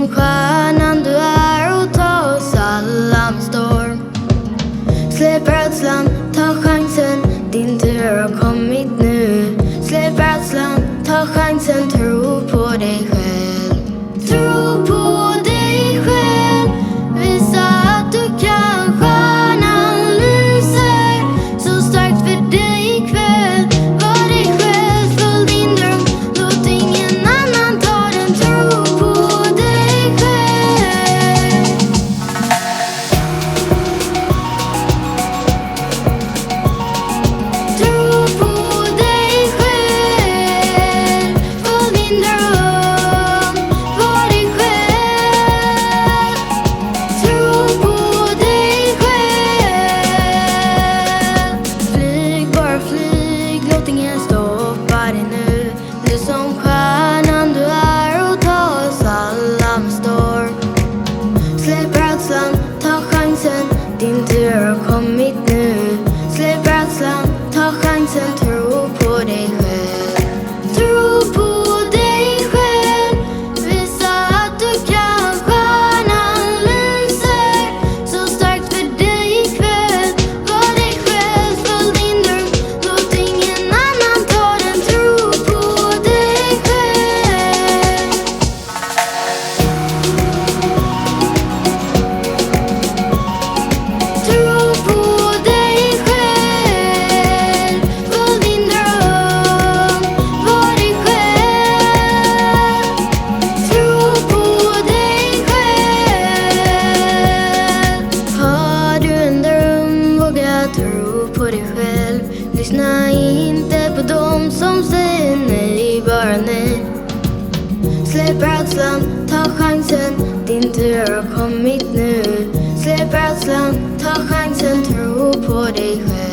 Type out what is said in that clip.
som stjärnan du är och ta oss alla med storm. Släpp rädslan, ta chansen, din tur har kommit nu. Släpp rädslan, ta chansen, tro på dig själv. Tro på dig själv, visa att du kan. Stjärnan lyser så starkt för dig ikväll. Var dig själv, följ din dröm, låt ingen annan ta den. Tro på dig själv. Tro på dig själv, följ din dröm, var dig själv. Tro på dig själv. Flyg, bara flyg, låt ingen stoppa dig nu. Du som stjärnan du är och ta oss alla med storm. Släpp rädslan, ta chansen, din tur har kommit nu. Släpp rädslan, ta chansen, tro på dig själv. Tro på dig själv, visa att du kan. Stjärnan lyser så starkt för dig ikväll. Var dig själv, följ din dröm, låt ingen annan ta den. Tro på dig själv. Tro på dig själv, följ din dröm, var dig själv. Tro på dig själv. Har du en dröm, våga tro på dig själv. Lyssna inte på dem som säger nej, bara nej. Släpp rädslan, ta chansen, din tur har kommit nu. Släpp rädslan, ta chansen, tro på dig själv.